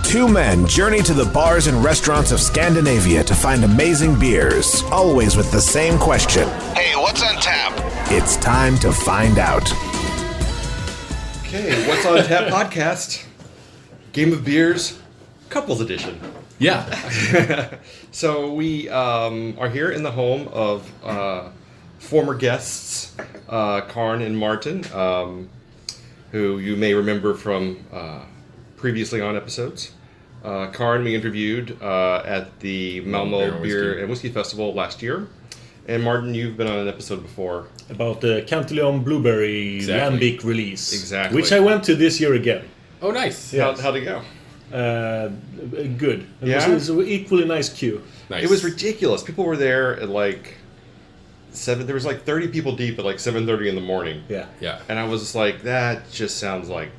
Two men journey to the bars and restaurants of Scandinavia to find amazing beers, always with the same question. Hey, what's on tap? It's time to find out. Okay, What's on Tap podcast, Game of Beers, Couples Edition. Yeah. So we are here in the home of former guests, Karin and Martin, who you may remember from previously on episodes. Karin we interviewed at the Malmo Beer and Whiskey Festival last year. And Martin, you've been on an episode before. About the Cantillon Blueberry Lambic release. Exactly. Which I went to this year again. Oh, nice. Yes. How'd it go? Good. It was an equally nice queue. Nice. It was ridiculous. People were there at like 7. There was like 30 people deep at like 7:30 in the morning. Yeah. Yeah. And I was just like, that just sounds like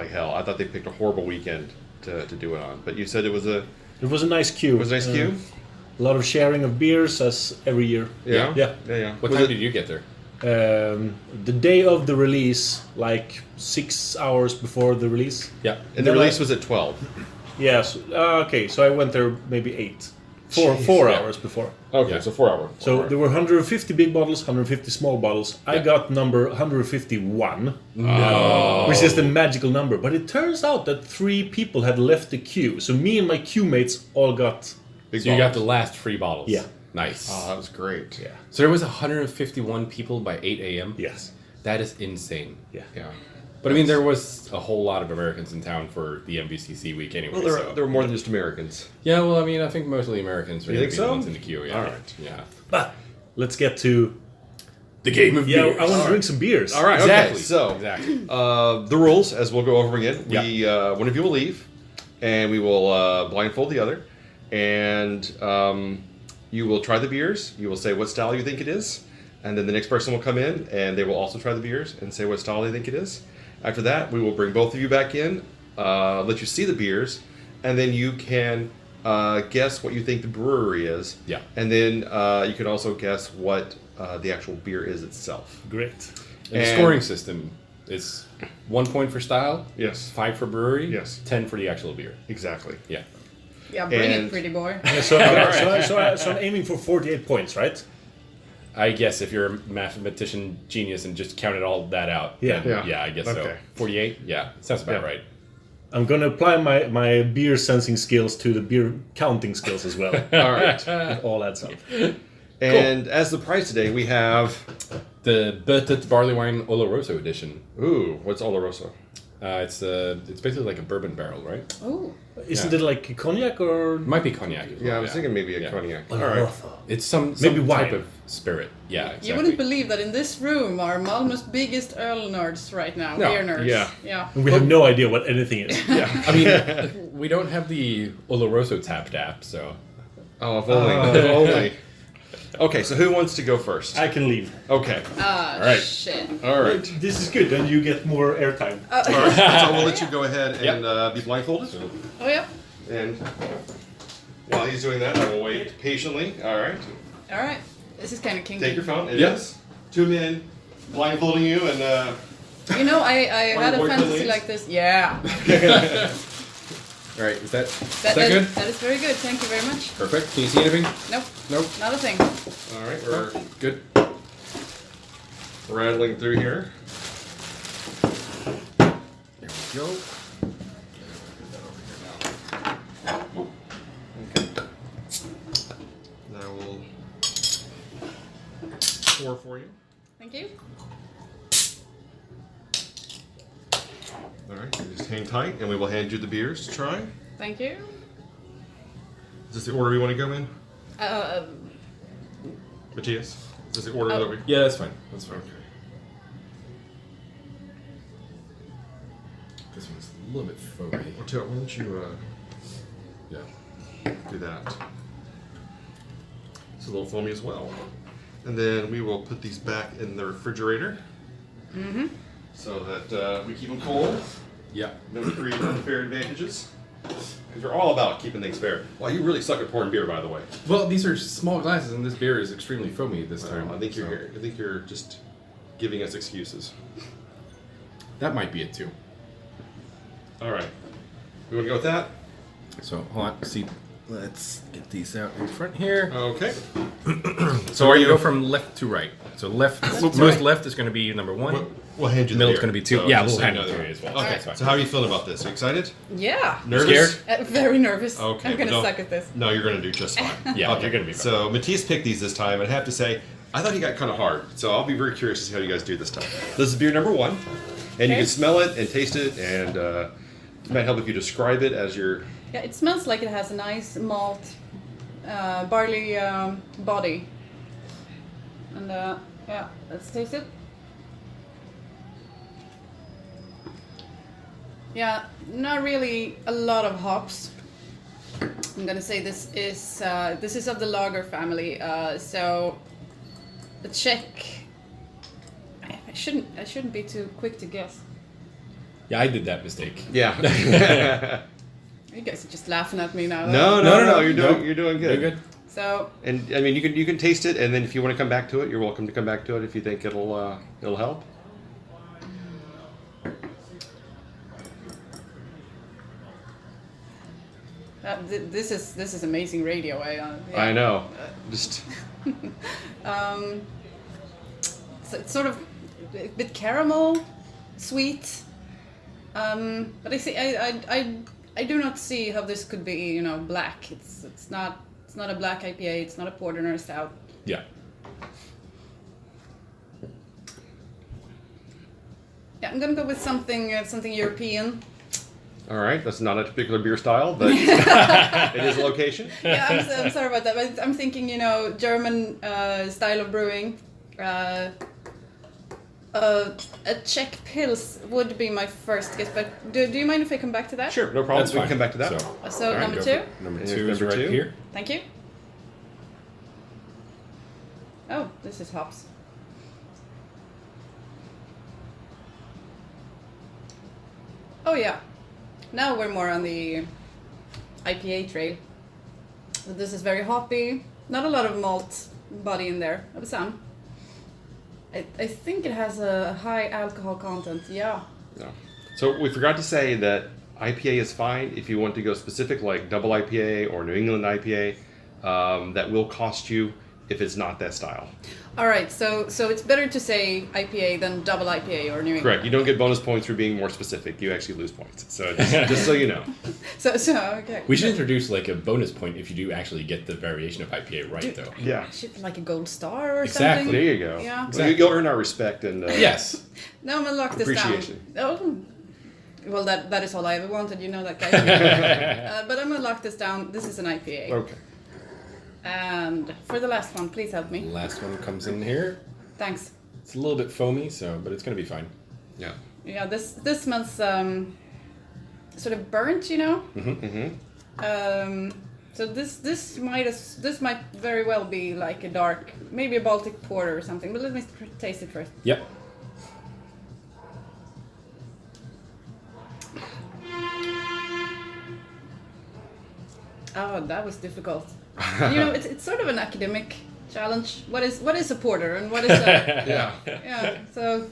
hell. I thought they picked a horrible weekend to do it on. But you said it was a nice queue. It was a nice queue? A lot of sharing of beers as every year. Yeah. Yeah. What time did you get there? The day of the release, like 6 hours before the release. Yeah. And the release was at 12. Yes. Okay, so I went there maybe 8. 4 hours before. Okay, Yeah. so 4 hours. So there were 150 big bottles, 150 small bottles. I got number 151. No. Which is the magical number. But it turns out that 3 people had left the queue. So me and my queue mates all got... So you got the last 3 bottles. Yeah. Nice. Oh, that was great. Yeah. So there was 151 people by 8 a.m.? Yes. That is insane. Yeah. Yeah. But I mean, there was a whole lot of Americans in town for the NBCC week anyway. Well, there were more than just Americans. Yeah, well, I mean, I think mostly Americans are You going think to be the so? ones in the queue. Yeah. All right. Yeah. But let's get to... The game of Yeah, beers. I want to drink some beers. All right, Exactly. okay. So, Exactly. the rules, as we'll go over again. Yeah. We one of you will leave, and we will blindfold the other. And you will try the beers. You will say what style you think it is. And then the next person will come in, and they will also try the beers and say what style they think it is. After that, we will bring both of you back in, let you see the beers, and then you can guess what you think the brewery is. Yeah. And then you can also guess what the actual beer is itself. Great. And the scoring system is 1 point for style. Yes. 5 for brewery. Yes. 10 for the actual beer. Exactly. Yeah. Yeah, bring And- it, pretty boy. So I'm aiming for 48 points, right? I guess if you're a mathematician genius and just counted all that out, Yeah. then I guess so. Okay. 48? Yeah, sounds about Yeah. right. I'm going to apply my beer sensing skills to the beer counting skills as well. All right. It all adds up. And as the prize today, we have... The Bötet Barley Wine Oloroso edition. Ooh, what's Oloroso? It's basically like a bourbon barrel, right? Oh, Isn't it like cognac or... It might be cognac as well. Yeah, I was thinking maybe a Yeah. cognac. All All right. It's some Maybe type wine. of spirit. Yeah, exactly. you wouldn't believe that in this room are Malmö's biggest Earl nerds right now. No, Beer nerds. yeah. Yeah. We have no idea what anything is. Yeah. I mean, we don't have the Oloroso Tapped app, so... Oh, if only. If only. Okay, so who wants to go first? I can leave. Okay. Ah, right. shit. All right. This is good, then you get more airtime. All right. So we'll let you go ahead and be blindfolded. Oh, yeah. And while he's doing that, I will wait patiently. All right. All right. This is kind of kinky. Take your phone. It Yeah. is 2 men blindfolding you and... You know, I had a boyfriend fantasy leaves? like this. Yeah. All right, is that That good? That is very good. Thank you very much. Perfect. Can you see anything? Nope. Nope. Not a thing. All right, we're Good. rattling through here. There we go. Okay. Now we'll pour for you. Thank you. All right, you just hang tight, and we will hand you the beers to try. Thank you. Is this the order we want to go in? Mathias? Is this the order that we... Yeah, that's fine. That's fine. Okay. This one's a little bit foamy. Well, Taylor, why don't you Yeah. do that? It's a little foamy as well. And then we will put these back in the refrigerator. Mm-hmm. So that we keep them cold. Yeah. No create unfair advantages. Because you're all about keeping things fair. Wow, you really suck at pouring beer, by the way. Well, these are small glasses, and this beer is extremely foamy this time. I think so you're just giving us excuses. that might be it too. All right. We want to go with that? So hold on. See, let's get these out in front here. Okay. So we're gonna go from left to right. So most left is going to be number 1. We'll hand you the Middle's beer. going to be 2. So Yeah, just we'll so hand you it know to that. you as well. Okay. That's fine. So how are you feeling about this? Are you excited? Yeah. Nervous? Scared? Very nervous. Okay. I'm gonna well, suck at this. No, you're going to do just fine. Yeah, you're going to be fine. So Mathias picked these this time, and I have to say, I thought he got kind of hard. So I'll be very curious to see how you guys do this time. This is beer number 1, and you Okay. can smell it and taste it, and it might help if you describe it as your. Yeah, it smells like it has a nice malt, barley body. And yeah, let's taste it. Yeah, not really a lot of hops. I'm gonna say this is of the lager family. So a Czech. I shouldn't be too quick to guess. Yeah, I did that mistake. Yeah. You guys are just laughing at me now. No. You're doing good. You're good. So And I mean, you can taste it, and then if you want to come back to it, you're welcome to come back to it if you think it'll help. this is amazing radio. Yeah. I know. Just So it's sort of a bit caramel, sweet. But I do not see how this could be, black. It's not a black IPA. It's not a porter nor a stout. Yeah. Yeah, I'm gonna go with something European. all right. That's not a particular beer style, but it is a location. Yeah, I'm sorry about that. But I'm thinking, German style of brewing. A Czech Pils would be my first guess, but do you mind if I come back to that? Sure, no problem. That's We fine. can come back to that. So All right, number go 2. Number And 2 is number right 2. here. Thank you. Oh, this is hops. Oh yeah. Now we're more on the IPA trail. So this is very hoppy. Not a lot of malt body in there. Of some. I think it has a high alcohol content. Yeah. No. So we forgot to say that IPA is fine if you want to go specific, like double IPA or New England IPA. That will cost you if it's not that style. All right. So it's better to say IPA than double IPA or New England. Correct. You don't get bonus points for being more specific. You actually lose points. So just so you know. So okay. We should introduce like a bonus point if you do actually get the variation of IPA right, though. Yeah. Should like a gold star or Exactly. something. There you go. Yeah. So you'll earn our respect and Yes. No, I'm gonna lock this Appreciation. down. Oh. Well, that is all I ever wanted. You know that, guys. But I'm gonna lock this down. This is an IPA. Okay. And for the last one, please help me. Last one comes in here. Thanks. It's a little bit foamy, but it's gonna be fine. Yeah. Yeah, this smells sort of burnt, So this might very well be like a dark, maybe a Baltic porter or something. But let me taste it first. Yep. Oh, that was difficult. It's sort of an academic challenge. What is a porter and what is a Yeah. yeah? So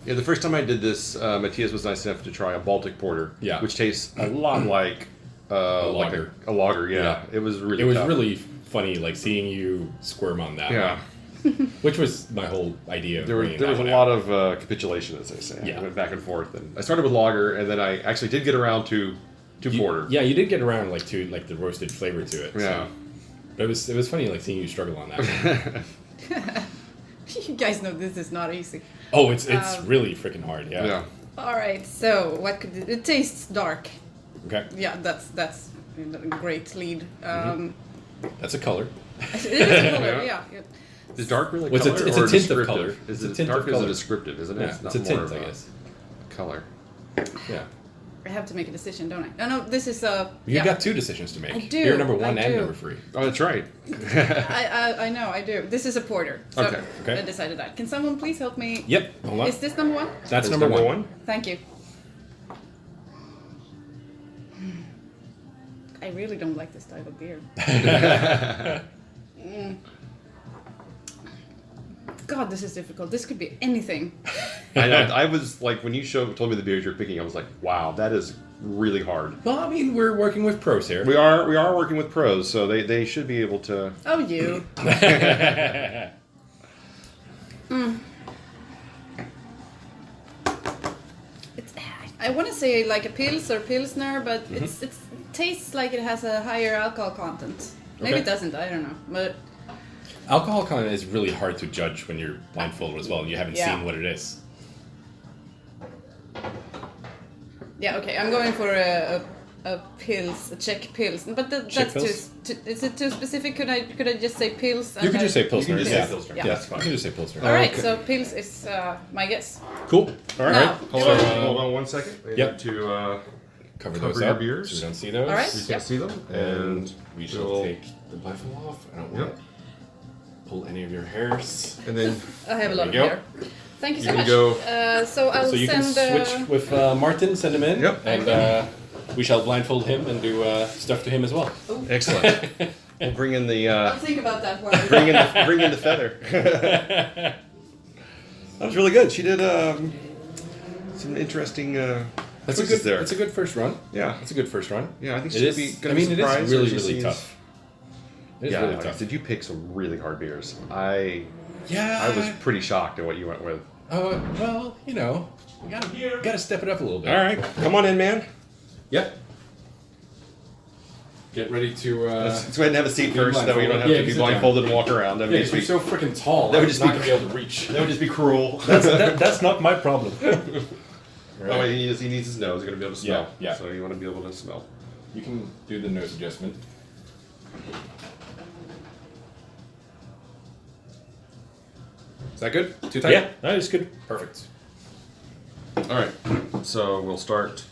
Yeah, the first time I did this, Mathias was nice enough to try a Baltic porter, Yeah. which tastes a lot like lager. a lager, yeah. Yeah. It was really It was tough. really funny, like seeing you squirm on that. Yeah. Which was my whole idea. Of There bringing was that a one lot out. of capitulation, as they say. Yeah. I went back and forth, and I started with lager, and then I actually did get around to porter. Yeah, you did get around to the roasted flavor to it. Yeah. So. But it was funny seeing you struggle on that one. you guys know this is not easy. Oh, it's really freaking hard. Yeah. Yeah. All right. So what could it tastes dark? Okay. Yeah, that's a great lead. That's a color. It is a color, yeah. Is dark really Well, it's a- color it's a or tint of descriptive? color. Is It's a it tint of dark is a color. descriptive, isn't it? Yeah, it's a more tint, of I a guess. Color. Yeah. I have to make a decision, don't I? No, this is a. You got two decisions to make. I do, Beer number 1 I and do. number 3. Oh, that's right. I know, I do. This is a porter. So Okay, okay. I decided that. Can someone please help me? Yep. Hold on. Is this number 1? That's Is number 1. Thank you. I really don't like this type of beer. God, this is difficult. This could be anything. I was like, when you told me the beers you're picking, I was like, wow, that is really hard. Well, I mean, we're working with pros here. We are working with pros, so they should be able to. Oh, you. It's, I want to say like a Pils or Pilsner, but it tastes like it has a higher alcohol content. Maybe Okay. it doesn't, I don't know. But Alcohol content is really hard to judge when you're blindfolded as well, and you haven't seen what it is. yeah, okay, I'm going for a Pils, a Czech Pils. But Czech that's too, is it too specific? Could I just say Pils? You could just say Pilsner. You can just say Pilsner. Yeah. Yeah, you can just say Pilsner. Alright, so Pils is my guess. Cool. All right. Now, Hold on 1 second. We Yep. need to Cover Cover those your up beers. so we don't see those. All right. you can see them, and We shall we'll- take the blindfold off. I don't want Yep. to pull any of your hairs. and then I have a lot of There you hair. Thank you so You much. can go- So I'll So you send. can switch with Martin, send him in, Yep. and we shall blindfold him and do stuff to him as well. excellent. We'll bring in the I'll think about that one. bring in the feather. That was really good. She did some interesting That's a quizzes good. there. It's a good first run. Yeah. It's a good first run. Yeah, I think It she'll is. be I gonna be mean, it is surprised really, when she really sees- tough. It is Yeah, really like, tough. did you pick some really hard beers? I Yeah. was pretty shocked at what you went with. Well, you know, you gotta step it up a little bit. All right, come on in, man. Yep. Get ready to. Let's go ahead and have a seat first, that way you don't have Yeah, to be sit down. blindfolded and walk around. That would Yeah, just because be you're so freaking tall. That would I'm just not be- gonna be able to reach. that would just be cruel. That's not my problem. Oh, wait, he needs his nose. He's gonna be able to smell. Yeah, yeah. So you want to be able to smell. You can do the nose adjustment. Is that good? Too tight? Yeah, that is good. Perfect. All right, so we'll start.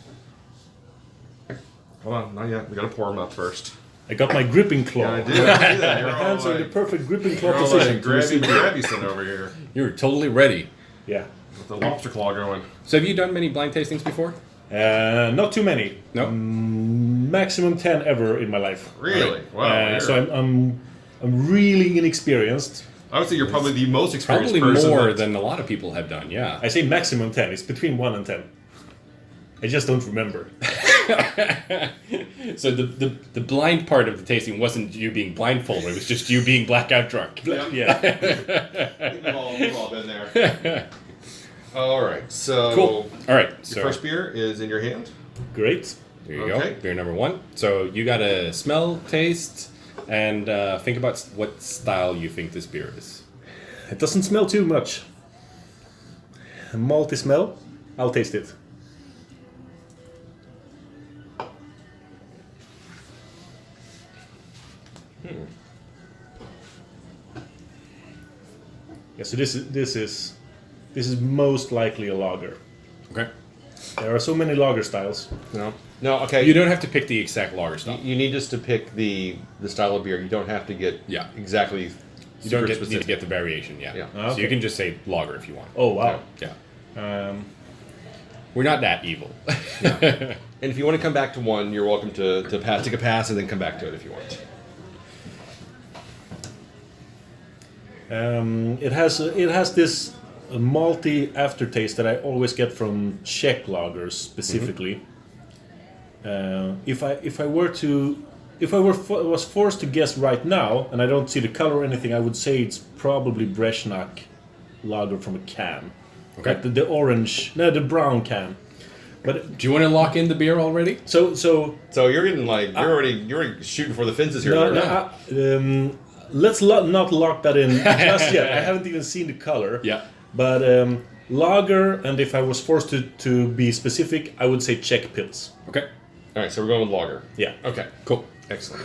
Hold on, not yet. We gotta pour them up first. I got my gripping claw. Yeah, I do. I see that. You're My all hands are in the like, perfect gripping claw you're all position. like to receive- grabby son over here You're totally ready. Yeah. with the lobster claw going. So have you done many blind tastings before? Not too many. No. Maximum 10 ever in my life. Really? Wow. So I'm really inexperienced. I would say you're probably the most experienced Probably person. more that- than a lot of people have done, yeah. I say maximum 10. It's between 1 and 10. I just don't remember. So the blind part of the tasting wasn't you being blindfolded, it was just you being blackout drunk. Yeah. We've all been there. All right, so Cool. All right, your so first beer is in your hand. Great. there you Okay. go. Beer number 1. So you gotta smell, taste, and think about what style you think this beer is. It doesn't smell too much. A malty smell. I'll taste it. Yeah, so this is most likely a lager. Okay. There are so many lager styles. No, okay. You don't have to pick the exact lager style. You need just to pick the style of beer. You don't have to get Yeah. exactly. You don't super need to specific. get the variation, yeah. Yeah. So you Okay. can just say lager if you want. Oh wow. Yeah. Um, We're not that evil. And if you want to come back to one, you're welcome to take a pass and then come back to it if you want. It has this malty aftertaste that I always get from Czech lagers specifically. If I was forced to guess right now, and I don't see the color or anything, I would say it's probably Brezhnak lager from a can. Okay. Like the orange, no, the brown can. But Do you want to lock in the beer already? so So you're getting like you're already shooting for the fences here. no, Laura. let's not lock that in just yet. I haven't even seen the color. Yeah. But lager, and if I was forced to be specific, I would say Czech Pils. Okay. All right, so we're going with lager. Yeah. Okay, Cool. excellent.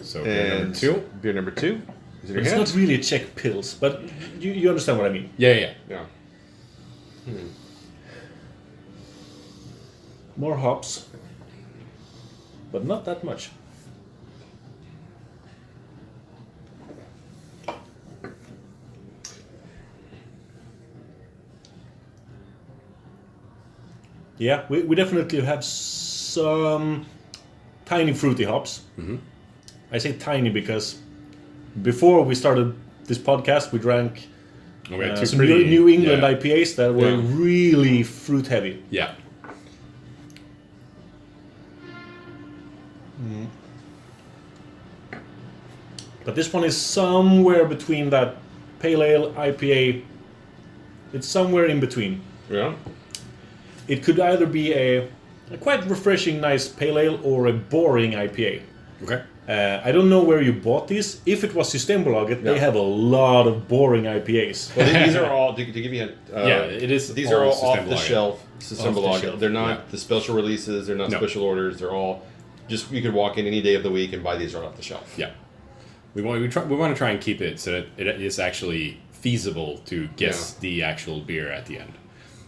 So beer And number 2. Beer number 2 is in your It's hand. not really a Czech Pils, but you understand what I mean. Yeah. Yeah. More hops, but not that much. Yeah, we definitely have some tiny fruity hops. Mm-hmm. I say tiny because before we started this podcast, we drank We had two some pretty- New England yeah. IPAs that were Yeah. really fruit heavy. Yeah. But this one is somewhere between that pale ale IPA. It's somewhere in between. Yeah. It could either be a quite refreshing, nice pale ale or a boring IPA. Okay. I don't know where you bought these. If it was Systembolaget, they Yeah. have a lot of boring IPAs. Well, these are all to give you a. Yeah, it is These all are all off the Systembolaget. shelf. Systembolaget. shelf, They're not yeah. the special releases. They're not No. special orders. They're all just you could walk in any day of the week and buy these right off the shelf. Yeah. We want to try and keep it so that it is actually feasible to guess the actual beer at the end.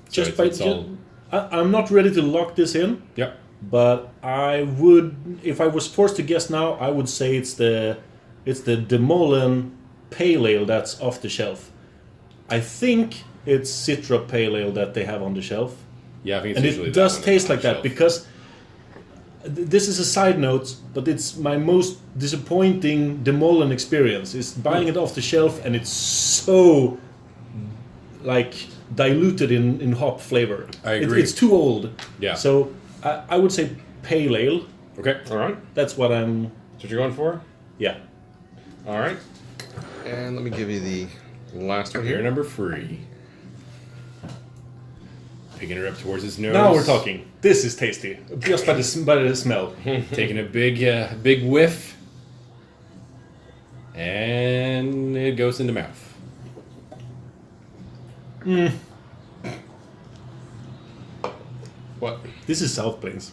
So Just by, it's all. I'm not ready to lock this in, Yep. but I would, if I was forced to guess now, I would say it's the Demolen Pale Ale that's off the shelf. I think it's Citra Pale Ale that they have on the shelf. Yeah, I think it's And usually it that does one that's taste on like the that shelf. because this is a side note, but it's my most disappointing Demolen experience is buying it off the shelf and it's so like diluted in hop flavor. I agree. It's too old. Yeah. So I would say pale ale. Okay. All right. That's what I'm. That's what you're going for. Yeah. All right. And let me give you the last one Beer here. number 3. Picking her up towards his nose. Now we're talking. This is tasty, just by the smell. Taking a big whiff. And it goes in the mouth. What? This is South Plains.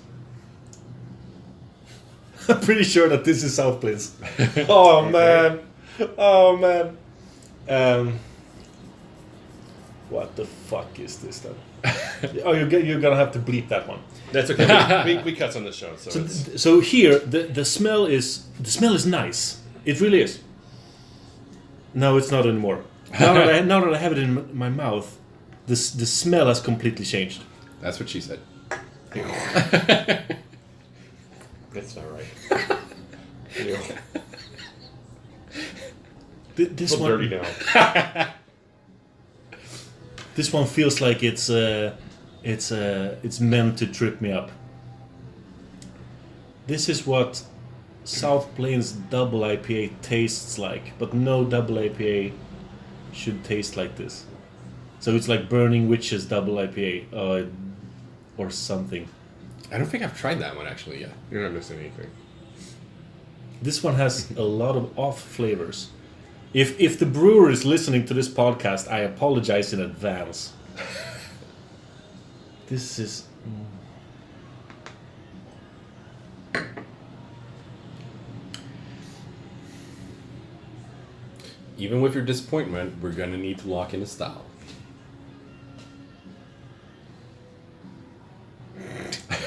I'm pretty sure that this is South Plains. Oh man. Oh man. What the fuck is this then? Oh, you're gonna have to bleep that one. That's okay. we cut on the show, so, So, it's, so here the smell is nice. It really is. No, it's not anymore. Now that I have it in my mouth, the smell has completely changed. That's what she said. that's not right. Ew. This It's one, dirty now. this one feels like it's meant to trip me up. This is what South Plains double IPA tastes like, but no double IPA should taste like this. So it's like Burning Witches double IPA or something. I don't think I've tried that one actually yet. You're not missing anything. This one has a lot of off flavors. If the brewer is listening to this podcast, I apologize in advance. This is. Even with your disappointment, we're gonna need to lock in a style.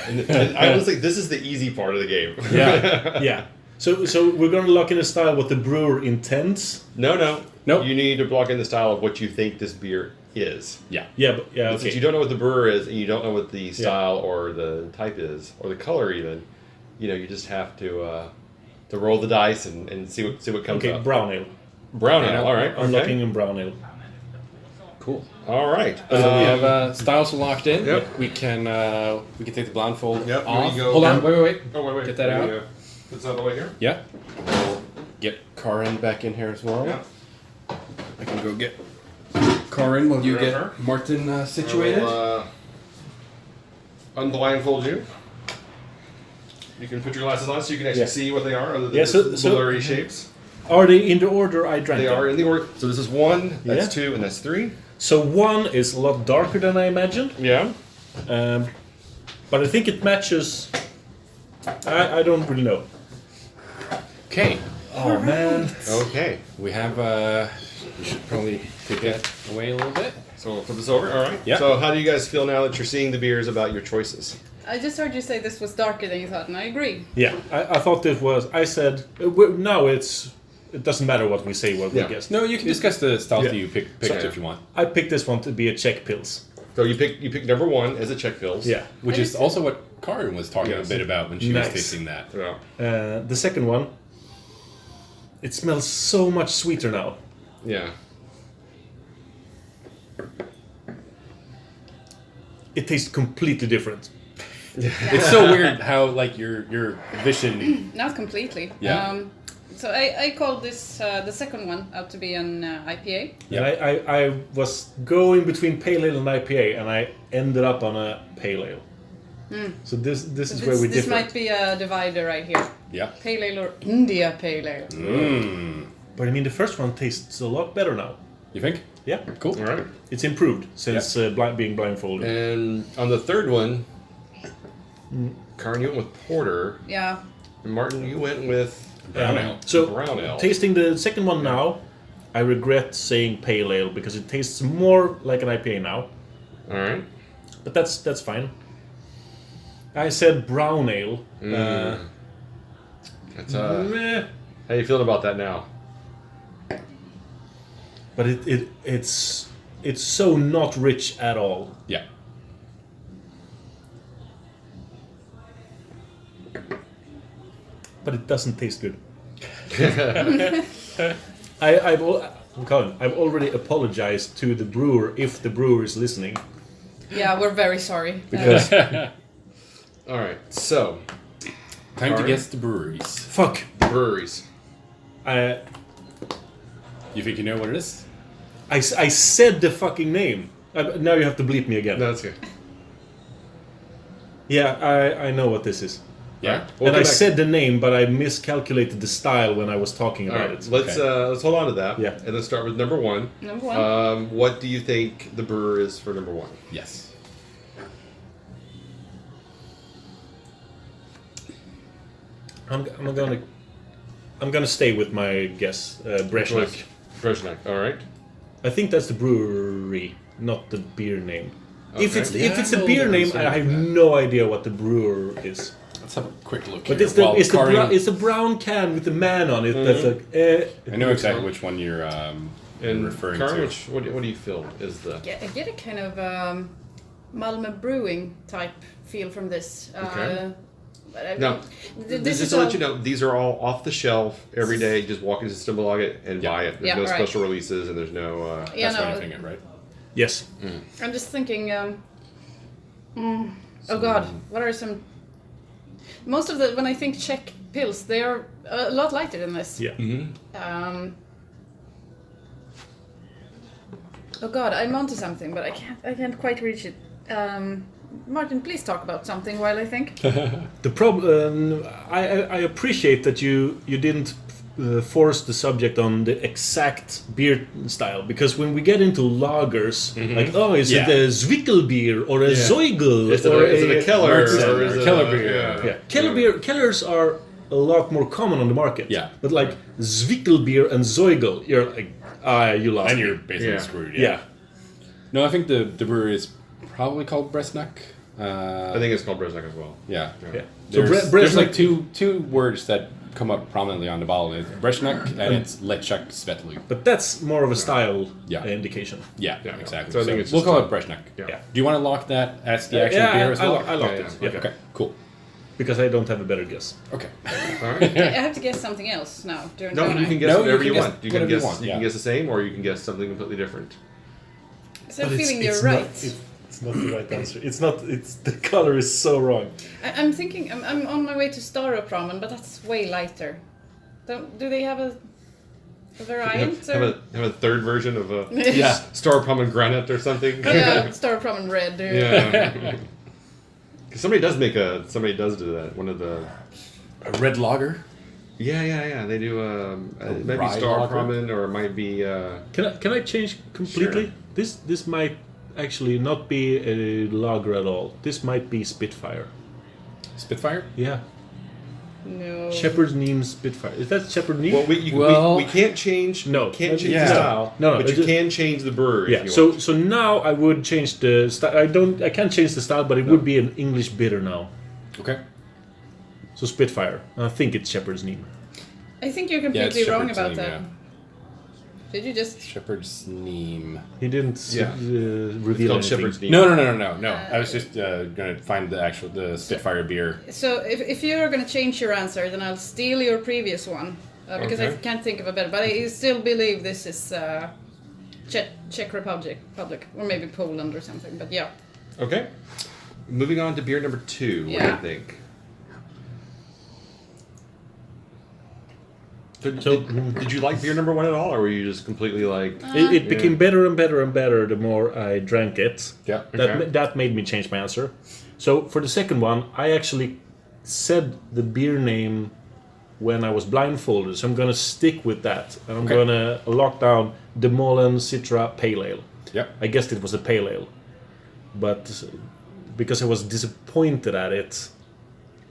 And I was like, this is the easy part of the game. Yeah, yeah. So we're gonna lock in a style what the brewer intends. No. Nope. You need to block in the style of what you think this beer is. Yeah. Yeah, but yeah, But since okay. you don't know what the brewer is, and you don't know what the style or the type is, or the color even, you just have to roll the dice and see what comes Okay, up. brown ale. Brown ale. All right. I'm okay. locking in brown ale. Cool. All right. So we have styles locked in. Yep. We can take the blindfold Yep, off. here you go. Hold on, wait. Oh wait. Get that Let me, out. Put this out of the way here. Yeah. We'll get Karin back in here as well. Yeah. I can go get Karin while you Grab get her. Martin situated. I'll, unblindfold you. You can put your glasses on so you can actually Yeah. see what they are, other than Yeah, so- the so- blurry shapes. Are they in the order I drank They them? are in the order. So this is 1, that's Yeah. 2, and that's 3. So one is a lot darker than I imagined, Yeah. but I think it matches. I don't really know. Okay. Oh man. Okay. We have. We should probably take that away a little bit. So we'll flip this over. All right. Yeah. So how do you guys feel now that you're seeing the beers about your choices? I just heard you say this was darker than you thought, and I agree. Yeah, I thought this was. I said now it doesn't matter what we say, what Yeah. we guess. No, you can discuss the styles Yeah. that you picked So- if you want. I picked this one to be a Czech Pils. So you pick number 1 as a Czech Pils. Yeah. Which I is just- also what Karin was talking Yes. a bit about when she Nice. was tasting that. Yeah. The second one. It smells so much sweeter now. Yeah. it tastes completely different. It's so weird how like your vision. Not completely. Yeah. So I called this the second one out to be an IPA. Yeah. I was going between pale ale and IPA, and I ended up on a pale ale. So this is where we differ. This might be a divider right here. Yeah. Pale ale or India pale ale. But I mean, the first one tastes a lot better now. You think? Yeah, Cool. All right. it's improved since being blindfolded. And on the third one, Karin, you went with porter. Yeah. And Martin, you went with Brown ale. So brown ale. tasting the second one now, I regret saying pale ale because it tastes more like an IPA now. All right. But that's fine. I said brown ale. That's, Meh. how you feeling about that now? But it's so not rich at all. Yeah. But it doesn't taste good. Colin, I've already apologized to the brewer if the brewer is listening. Yeah, we're very sorry. Because All right. So, Time to Karin? guess the breweries. fuck. breweries. You think you know what it is? I said the fucking name. Now you have to bleep me again. No, that's good. Yeah, I know what this is. Yeah. We'll And come I back. said the name, but I miscalculated the style when I was talking All about right. it. Let's hold on to that. Yeah. And let's start with number one. Number one. What do you think the brewer is for number one? Yes. I'm gonna stay with my guess. Brezhnev. Brezhnev. All right. I think that's the brewery, not the beer name. If Okay. it's a Yeah, beer no, name, sorry I have for that. no idea what the brewer is. Let's have a quick look But here. it's the While Karin- it's a brown can with the man on it. That's like. I know exactly which one you're And referring Karin, to. what do you feel is the? I get a kind of Malmö brewing type feel from this. Okay. But I Now, mean, just to let you know, these are all off the shelf every day. Just walk into Symbolog and Yeah. buy it. There's Yeah, no right. special releases and there's no. Yeah, That's no, what I'm thinking, right? Yes. I'm just thinking. Oh God, what are some? Most of the when I think Czech pills, they are a lot lighter than this. Yeah. Oh God, I'm onto something, but I can't quite reach it. Martin, please talk about something while I think. The problem, I appreciate that you didn't force the subject on the exact beer style, because when we get into lagers, like is Yeah. it a Zwickelbier or a Yeah. Zeugel Is or it a Keller Märzen or is or it Keller a, beer? yeah, Keller beer. Kellers are a lot more common on the market. Yeah. but like Zwickelbier and Zeugel, you're like you lost. And me. you're basically Yeah. screwed. yeah. No, I think the brewery is probably called Brezhnev. I think it's called Brezhnev as well. Yeah. Yeah. So There's, Brezhnev- there's like two words that come up prominently on the bottle. It's Brezhnev and it's Lechak Svetlu. But that's more of a style Yeah. indication. Yeah, Yeah. exactly. So I think it's we'll just call a- it Brezhnev. Yeah. Yeah. Do you want to lock that as the actual Yeah, beer as well? I locked Yeah, it. yeah. Yeah. Okay, cool. Because I don't have a better guess. Okay. All right. I have to guess something else now. Don't No, I? you can guess No, you whatever can you guess want. You can whatever you guess. want, You yeah. can guess the same, or you can guess something completely different. So I'm feeling you're right. It's not the right answer. It's not. It's the color is so wrong. I'm thinking I'm on my way to Staropramen, but that's way lighter. Do they have a variant? Have a third version of a Yeah. Star Pomegranate or something. Yeah, Staropramen red. Yeah. 'Cause somebody does do that. One of the. A red lager? Yeah. They do. It might be rye Star lager? Promen or it might be. Can I change completely? Sure. This might actually not be a lager at all. This might be Spitfire. Spitfire? Yeah. No. Shepherd's Neame Spitfire. Is that Shepherd Neame? Well, we can't change. No. can't change Yeah. the style. No, but it's you just- can change the brewer. yeah. If you So want. so now I would change the style. I can't change the style, but it would be an English bitter now. Okay. So Spitfire. I think it's Shepherd's Neame. I think you're Yeah, completely it's wrong Shepherd's about Neame, that. yeah. Did you just? Shepherd's Neame. He didn't Yeah. reveal it's called anything. Shepherd's Neame. No. I was just gonna find the Spitfire beer. So if you're gonna change your answer, then I'll steal your previous one because I Okay. can't think of a better. But I still believe this is Czech Republic, or maybe Poland or something. But yeah. Okay. Moving on to beer number 2. What do you Yeah. think? Did you like beer number 1 at all, or were you just completely like? It became better and better and better the more I drank it. Yeah. Okay. That made me change my answer. So for the second one, I actually said the beer name when I was blindfolded, so I'm gonna stick with that. And I'm Okay. gonna lock down the Molen Citra Pale Ale. Yep. I guessed it was a pale ale, but because I was disappointed at it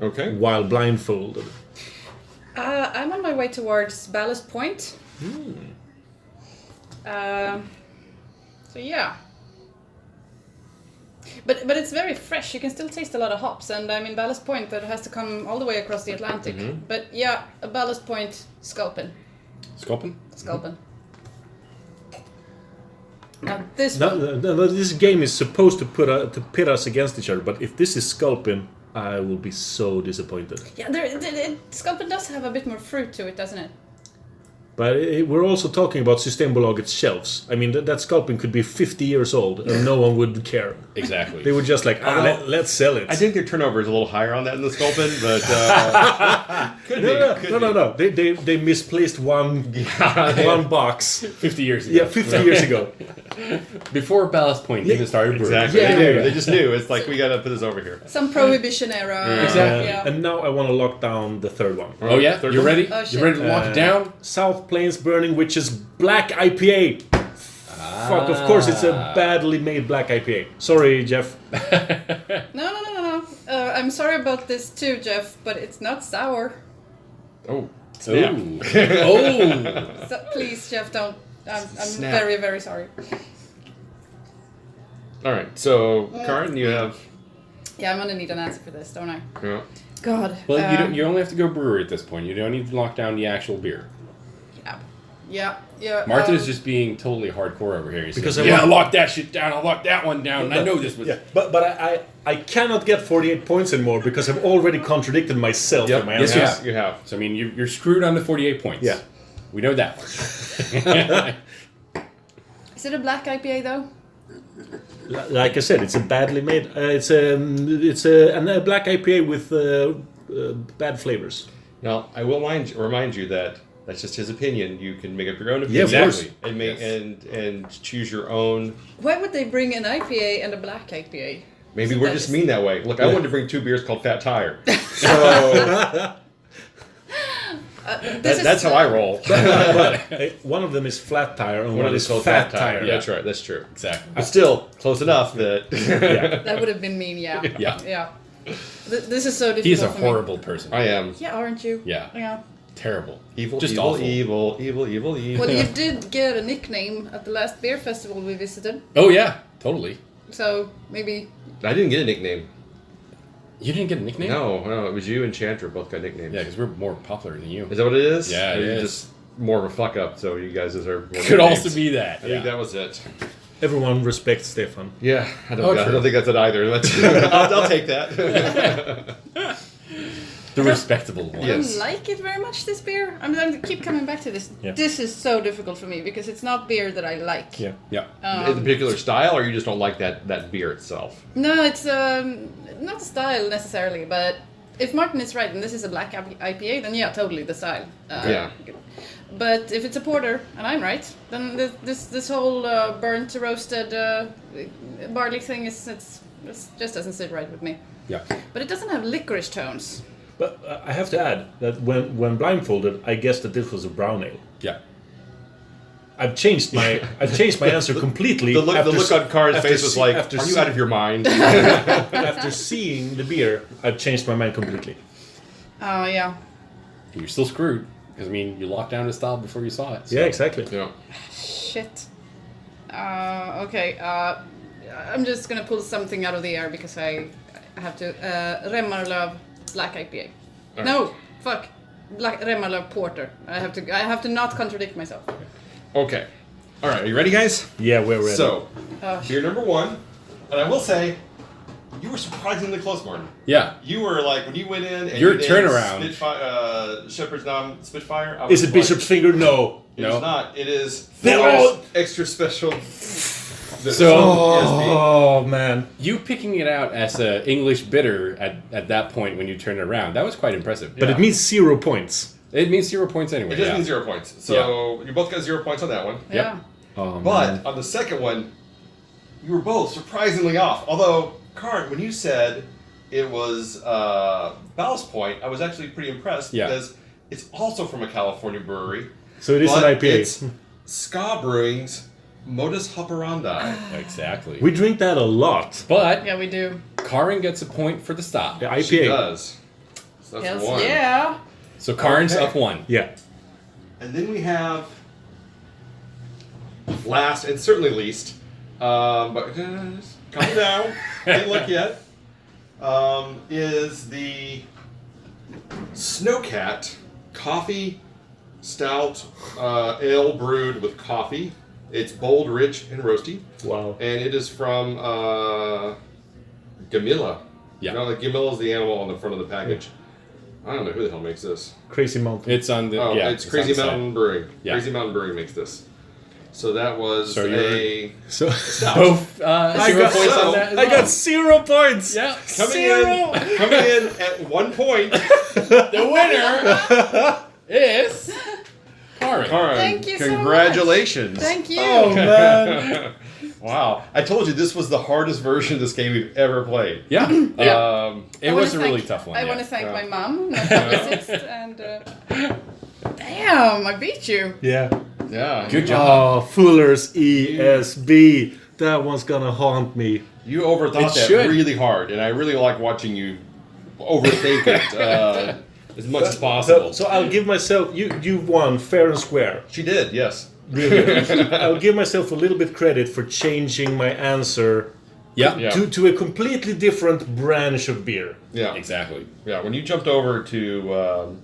Okay. while blindfolded. I'm on my way towards Ballast Point. So yeah. But it's very fresh. You can still taste a lot of hops, and I mean Ballast Point that has to come all the way across the Atlantic. But yeah, a Ballast Point Sculpin. Sculpin? Now this No, one, this game is supposed to pit us against each other, but if this is Sculpin, I will be so disappointed. yeah, Sculpin does have a bit more fruit to it, doesn't it? But we're also talking about Systembolagets shelves. I mean, that Sculpin could be 50 years old and no one would care. Exactly. They would just like, let's sell it. I think their turnover is a little higher on that in the Sculpin, but could be. No. They misplaced one box. 50 years ago. Yeah, 50 years ago. Before Ballast Point even started brewing. Exactly. Yeah. They knew. They just knew. It's like, we got to put this over here. Some Prohibition era. Exactly. Yeah. And now I want to lock down the third one. Oh yeah? Third You one? ready? Oh, shit. You ready to lock it down? South Plains Burning Witches Black IPA. Fuck, of course it's a badly made black IPA. Sorry, Jeff. No. I'm sorry about this too, Jeff, but it's not sour. Oh. Ooh. Oh! So, please, Jeff, don't. I'm Snap. very, very sorry. All right. So, Karin, you have. Yeah, I'm gonna need an answer for this, don't I? Yeah. God. Well, you only have to go brewer at this point. You don't need to lock down the actual beer. Yeah. Martin is just being totally hardcore over here. He's Because saying, I I'll want- lock that shit down. I'll lock that one down. And I know this was... Yeah, but I cannot get 48 points anymore because I've already contradicted myself in my Yes, answers. you have. You have. So, I mean, you're screwed on the 48 points. Yeah. We know that one. Is it a black IPA though? Like I said, it's a badly made. It's a black IPA with bad flavors. Now, I will remind you that that's just his opinion. You can make up your own opinion. Yeah, of course. And make and choose your own. Why would they bring an IPA and a black IPA? Maybe So we're that just is- mean that way. Look, I wanted to bring 2 beers called Fat Tire. So that's how I roll. One of them is flat tire and One one of is these called fat tire. That's right. That's true. Exactly. But still, close enough that. That would have been mean, yeah. Yeah. This is so difficult. He's a for me. horrible person. I am. Yeah, aren't you? Yeah. Yeah. Terrible. Evil, Just evil, awful. evil. Well, you did get a nickname at the last beer festival we visited, Oh, yeah. Totally. so maybe. I didn't get a nickname. You didn't get a nickname? No, it was you and Chanter both got nicknames. Yeah, because we're more popular than you. Is that what it is? Yeah, Or it you're is. just more of a fuck up, so you guys deserve more Could nicknames. also be that. I think that was it. Everyone respects Stefan. Yeah, I Oh, don't true. think that's it either. I'll take that. The respectable one. I Yes. don't like it very much, this beer. I keep coming back to this. Yeah. This is so difficult for me because it's not beer that I like. Yeah. Yeah. In the particular style, or you just don't like that beer itself? No, it's not the style necessarily, but if Martin is right and this is a black IPA, then yeah, totally the style. Yeah. But if it's a porter and I'm right, then this whole burnt roasted barley thing it just doesn't sit right with me. Yeah. But it doesn't have licorice tones. But I have to add that when blindfolded, I guessed that this was a brown ale. Yeah. I've changed my answer completely. The look on Karin's after face was like, after "Are you out of your mind?" after seeing the beer, I've changed my mind completely. Oh, yeah. You're still screwed. Because, I mean, you locked down the style before you saw it. So. Yeah, exactly. Yeah. Shit. Okay. I'm just gonna pull something out of the air because I have to. Remmarlöv Black IPA. All No, fuck. Remmarlöv Porter. I have to not contradict myself. Okay. All right. Are you ready, guys? Yeah, we're ready. So, beer number 1, and I will say, you were surprisingly close, Martin. Yeah. You were like when you went in. And Your you named turnaround. Shepherd's Nom Spitfire. I was is it like, Bishop's Finger? No. It No. is not. It is They're Fuller's all- extra special. Oh man. You picking it out as an English bitter at that point when you turn it around, that was quite impressive. But it means 0 points. It means 0 points anyway. It just means 0 points. So you both got 0 points on that one. Yeah. Oh, But on the second one, you were both surprisingly off. Although, Karin, when you said it was Ballast Point, I was actually pretty impressed because it's also from a California brewery. So it is an IPA. It's Ska Brewing's Modus Operandi. Exactly. We drink that a lot. But Yeah, we do. Karin gets a point for the stop. The IPA. She does. So that's Yes, one. yeah. So Karin's Okay. up 1. Yeah. And then we have last and certainly least, but calm down, can't look yet, is the Snowcat Coffee Stout Ale brewed with coffee. It's bold, rich, and roasty. Wow. And it is from Gamilla. Yeah. You know, like Gamilla is the animal on the front of the package. I don't know who the hell makes this. Crazy Mountain. It's on the It's Crazy on the Mountain Brewing. Yeah. Crazy Mountain Brewing makes this. So that was So a So stout. Both 0 got- points so- on that as I well. got 0 points. Yeah. Coming in at 1 point. The winner is Karin. Karin, Thank you so much. congratulations. Thank you. Oh man. Wow. I told you this was the hardest version of this game we've ever played. Yeah. Yeah. It I was a wanna really thank- tough one. I yeah. want to thank Yeah. my mom, my publicist, and damn, I beat you. Yeah. Yeah. Good job. Oh, Fuller's ESB. That one's gonna haunt me. You overthought It that should. really hard, and I really like watching you overthink it as much as So, possible. so I'll give myself. You won fair and square. She did, yes. Really. I'll give myself a little bit credit for changing my answer Yeah. Yeah. to a completely different branch of beer. Yeah. Exactly. Yeah, when you jumped over to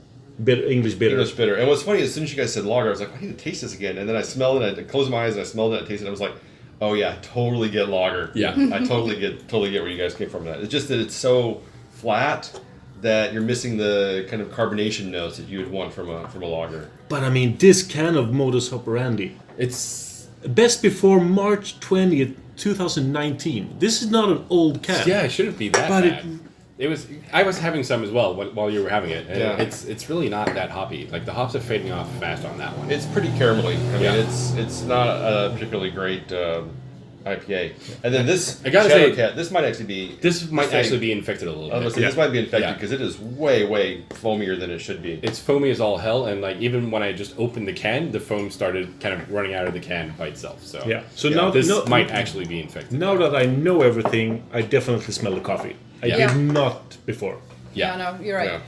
English bitter. English bitter, and what's funny, as soon as you guys said lager, I was like, I need to taste this again. And then I smelled it, I closed my eyes, and I smelled it, I tasted it, I was like, oh yeah, totally get lager. Yeah. I totally get where you guys came from. That it's just that it's so flat that you're missing the kind of carbonation notes that you would want from a lager. But I mean, this can of modus operandi. It's Best before March 20th, 2019. This is not an old can. yeah. It shouldn't be that But bad. It was. I was having some as well while you were having it. And Yeah. It's really not that hoppy. Like the hops are fading off fast on that one. It's pretty caramelly. I mean, Yeah. it's not a particularly great IPA. And then this I gotta say- Shadowcat, this might actually be This might same. actually be infected a little I was bit. gonna say, this might be infected Yeah. because it is way foamier than it should be. It's foamy as all hell, and like even when I just opened the can, the foam started kind of running out of the can by itself. So Yeah. So Yeah, now this no, might actually be infected. Now that I know everything, I definitely smell the coffee. I Yeah. did not before. Yeah, no, you're right. Yeah.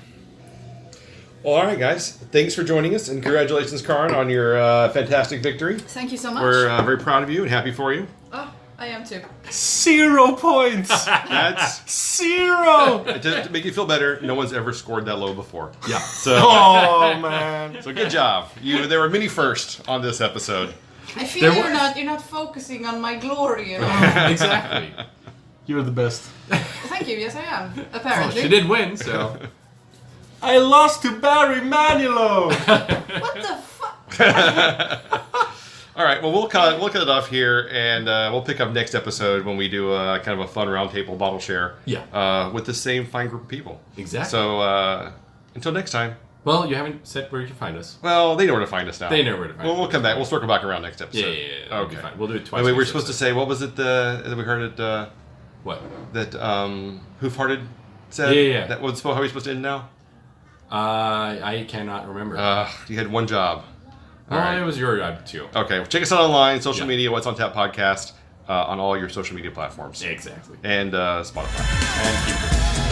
Well, all right, guys. Thanks for joining us, and congratulations, Karin, on your fantastic victory. Thank you so much. We're very proud of you and happy for you. Oh, I am too. 0 points. That's 0. to make you feel better. No one's ever scored that low before. Yeah. So, Oh man. so good job. There were many firsts on this episode. I feel There you're not focusing on my glory, you know. Exactly. You're the best. Thank you. Yes, I am. Well, Apparently. she did win, so I lost to Barry Manilow. What the fuck? All right. Well, we'll cut it off here, and we'll pick up next episode when we do kind of a fun roundtable bottle share. Yeah. With the same fine group of people. Exactly. So until next time. well, you haven't said where you can find us. Well, they know where to find us now. They know where to find us. We'll come back. We'll circle back around next episode. Yeah, that'll be Okay. fine. We'll do it twice. Wait, we're next supposed to episode. say, what was it that we heard it, What? that Hoof-Hearted said? Yeah. That was how are we supposed to end now? I cannot remember. You had one job. All well, right. it was your job too. Okay, well, check us out online, social Yeah. media, What's on Tap Podcast, on all your social media platforms. Exactly. And Spotify. And keep it.